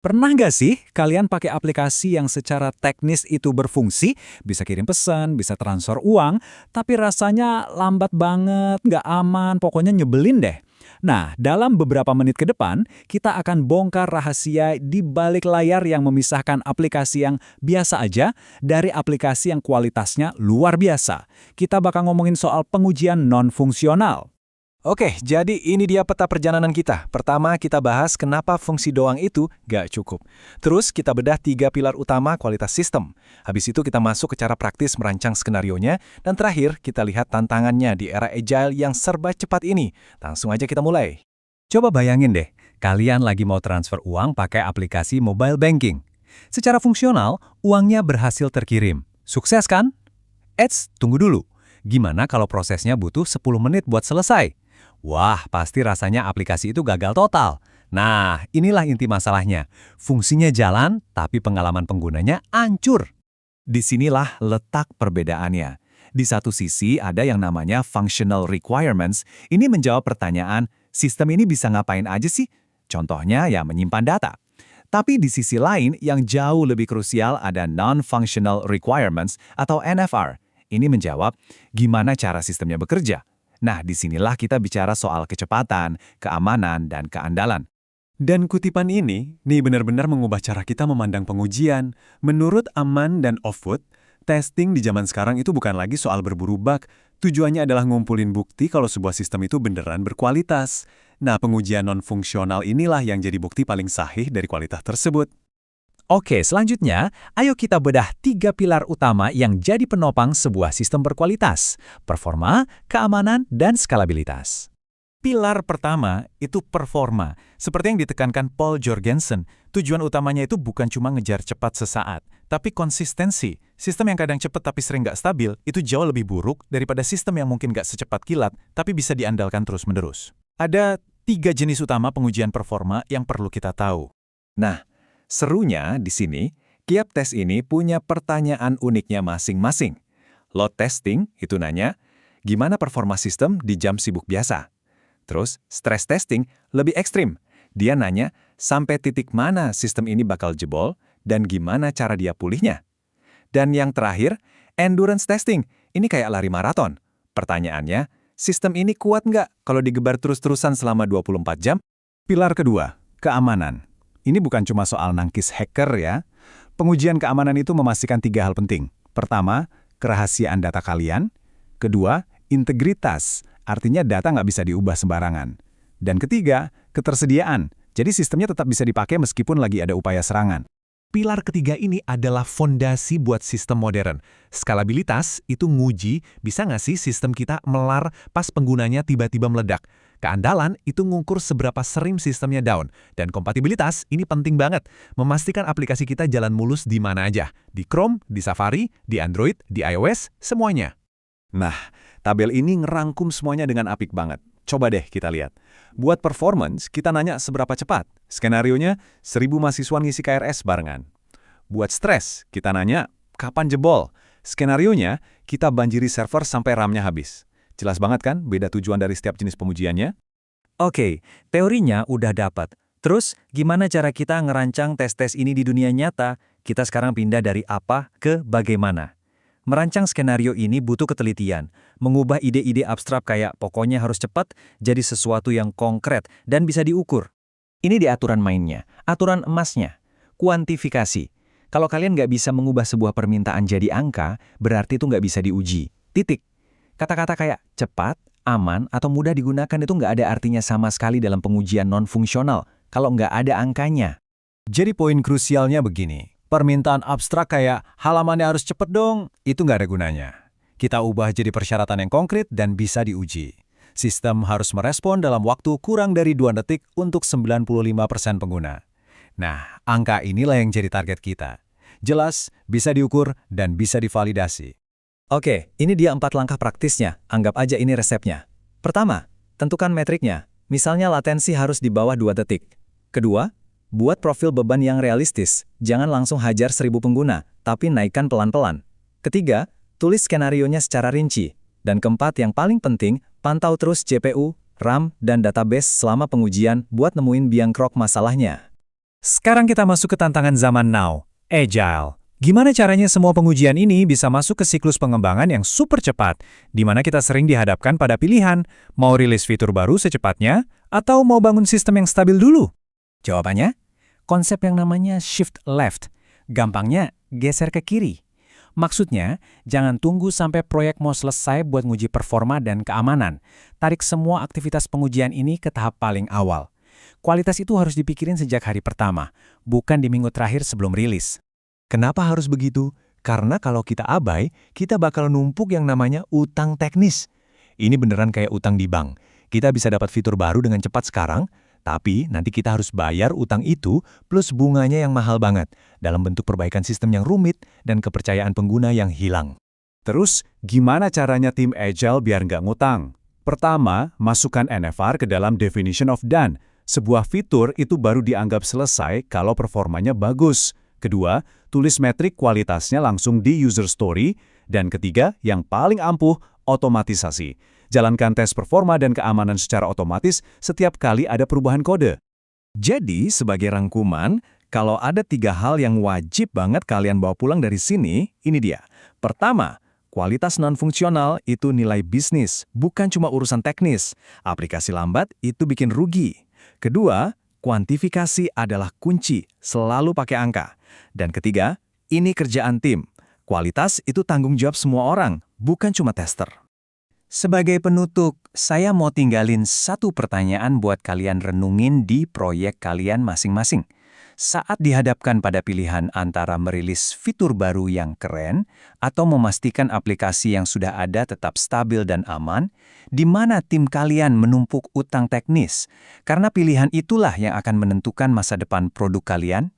Pernah nggak sih kalian pakai aplikasi yang secara teknis itu berfungsi, bisa kirim pesan, bisa transfer uang, tapi rasanya lambat banget, nggak aman, pokoknya nyebelin deh. Nah, dalam beberapa menit ke depan, kita akan bongkar rahasia di balik layar yang memisahkan aplikasi yang biasa aja dari aplikasi yang kualitasnya luar biasa. Kita bakal ngomongin soal pengujian non-fungsional. Oke, jadi ini dia peta perjalanan kita. Pertama, kita bahas kenapa fungsi doang itu gak cukup. Terus, kita bedah 3 pilar utama kualitas sistem. Habis itu kita masuk ke cara praktis merancang skenarionya. Dan terakhir, kita lihat tantangannya di era agile yang serba cepat ini. Langsung aja kita mulai. Coba bayangin deh, kalian lagi mau transfer uang pakai aplikasi mobile banking. Secara fungsional, uangnya berhasil terkirim. Sukses kan? Eits, tunggu dulu. Gimana kalau prosesnya butuh 10 menit buat selesai? Wah, pasti rasanya aplikasi itu gagal total. Nah, inilah inti masalahnya. Fungsinya jalan, tapi pengalaman penggunanya hancur. Disinilah letak perbedaannya. Di satu sisi ada yang namanya functional requirements. Ini menjawab pertanyaan, sistem ini bisa ngapain aja sih? Contohnya ya menyimpan data. Tapi di sisi lain yang jauh lebih krusial ada non-functional requirements atau NFR. Ini menjawab gimana cara sistemnya bekerja. Nah, disinilah kita bicara soal kecepatan, keamanan, dan keandalan. Dan kutipan ini, nih benar-benar mengubah cara kita memandang pengujian. Menurut Aman dan Offwood, testing di zaman sekarang itu bukan lagi soal berburu bug. Tujuannya adalah ngumpulin bukti kalau sebuah sistem itu beneran berkualitas. Nah, pengujian non-fungsional inilah yang jadi bukti paling sahih dari kualitas tersebut. Oke, selanjutnya, ayo kita bedah 3 pilar utama yang jadi penopang sebuah sistem berkualitas: performa, keamanan, dan skalabilitas. Pilar pertama itu performa. Seperti yang ditekankan Paul Jorgensen, tujuan utamanya itu bukan cuma ngejar cepat sesaat, tapi konsistensi. Sistem yang kadang cepat tapi sering nggak stabil, itu jauh lebih buruk daripada sistem yang mungkin nggak secepat kilat, tapi bisa diandalkan terus-menerus. Ada 3 jenis utama pengujian performa yang perlu kita tahu. Nah, serunya di sini, tiap tes ini punya pertanyaan uniknya masing-masing. Load testing itu nanya, gimana performa sistem di jam sibuk biasa? Terus, stress testing lebih ekstrim. Dia nanya, sampai titik mana sistem ini bakal jebol dan gimana cara dia pulihnya? Dan yang terakhir, endurance testing. Ini kayak lari maraton. Pertanyaannya, sistem ini kuat nggak kalau digebar terus-terusan selama 24 jam? Pilar kedua, keamanan. Ini bukan cuma soal nangkis hacker ya. Pengujian keamanan itu memastikan 3 hal penting. Pertama, kerahasiaan data kalian. Kedua, integritas. Artinya data nggak bisa diubah sembarangan. Dan ketiga, ketersediaan. Jadi sistemnya tetap bisa dipakai meskipun lagi ada upaya serangan. Pilar ketiga ini adalah fondasi buat sistem modern. Skalabilitas itu nguji bisa nggak sih sistem kita melar pas penggunanya tiba-tiba meledak. Keandalan itu ngukur seberapa sering sistemnya down. Dan kompatibilitas ini penting banget. Memastikan aplikasi kita jalan mulus di mana aja. Di Chrome, di Safari, di Android, di iOS, semuanya. Nah, tabel ini ngerangkum semuanya dengan apik banget. Coba deh kita lihat. Buat performance, kita nanya seberapa cepat. Skenarionya, 1000 mahasiswa ngisi KRS barengan. Buat stres, kita nanya, kapan jebol? Skenarionya, kita banjiri server sampai RAM-nya habis. Jelas banget kan beda tujuan dari setiap jenis pengujiannya? Oke, teorinya udah dapat. Terus, gimana cara kita ngerancang tes-tes ini di dunia nyata? Kita sekarang pindah dari apa ke bagaimana. Merancang skenario ini butuh ketelitian, mengubah ide-ide abstrak kayak pokoknya harus cepat jadi sesuatu yang konkret dan bisa diukur. Ini di aturan mainnya, aturan emasnya, kuantifikasi. Kalau kalian nggak bisa mengubah sebuah permintaan jadi angka, berarti itu nggak bisa diuji. Titik. Kata-kata kayak cepat, aman, atau mudah digunakan itu nggak ada artinya sama sekali dalam pengujian non-fungsional kalau nggak ada angkanya. Jadi poin krusialnya begini. Permintaan abstrak kayak halamannya harus cepet dong, itu nggak ada gunanya. Kita ubah jadi persyaratan yang konkret dan bisa diuji. Sistem harus merespon dalam waktu kurang dari 2 detik untuk 95% pengguna. Nah, angka inilah yang jadi target kita. Jelas, bisa diukur, dan bisa divalidasi. Oke, ini dia 4 langkah praktisnya. Anggap aja ini resepnya. Pertama, tentukan metriknya. Misalnya latensi harus di bawah 2 detik. Kedua, buat profil beban yang realistis. Jangan langsung hajar 1000 pengguna, tapi naikkan pelan-pelan. Ketiga, tulis skenarionya secara rinci. Dan keempat, yang paling penting, pantau terus CPU, RAM, dan database selama pengujian buat nemuin biang kerok masalahnya. Sekarang kita masuk ke tantangan zaman now, Agile. Gimana caranya semua pengujian ini bisa masuk ke siklus pengembangan yang super cepat, di mana kita sering dihadapkan pada pilihan, mau rilis fitur baru secepatnya, atau mau bangun sistem yang stabil dulu? Jawabannya, konsep yang namanya shift left. Gampangnya, geser ke kiri. Maksudnya, jangan tunggu sampai proyek mau selesai buat nguji performa dan keamanan. Tarik semua aktivitas pengujian ini ke tahap paling awal. Kualitas itu harus dipikirin sejak hari pertama, bukan di minggu terakhir sebelum rilis. Kenapa harus begitu? Karena kalau kita abai, kita bakal numpuk yang namanya utang teknis. Ini beneran kayak utang di bank. Kita bisa dapat fitur baru dengan cepat sekarang, tapi nanti kita harus bayar utang itu plus bunganya yang mahal banget dalam bentuk perbaikan sistem yang rumit dan kepercayaan pengguna yang hilang. Terus, gimana caranya tim Agile biar nggak ngutang? Pertama, masukkan NFR ke dalam definition of done. Sebuah fitur itu baru dianggap selesai kalau performanya bagus. Kedua, tulis metrik kualitasnya langsung di user story. Dan ketiga, yang paling ampuh, otomatisasi. Jalankan tes performa dan keamanan secara otomatis setiap kali ada perubahan kode. Jadi, sebagai rangkuman, kalau ada 3 hal yang wajib banget kalian bawa pulang dari sini, ini dia. Pertama, kualitas non-fungsional itu nilai bisnis, bukan cuma urusan teknis. Aplikasi lambat itu bikin rugi. Kedua, kuantifikasi adalah kunci, selalu pakai angka. Dan ketiga, ini kerjaan tim. Kualitas itu tanggung jawab semua orang, bukan cuma tester. Sebagai penutup, saya mau tinggalin satu pertanyaan buat kalian renungin di proyek kalian masing-masing. Saat dihadapkan pada pilihan antara merilis fitur baru yang keren atau memastikan aplikasi yang sudah ada tetap stabil dan aman, di mana tim kalian menumpuk utang teknis? Karena pilihan itulah yang akan menentukan masa depan produk kalian.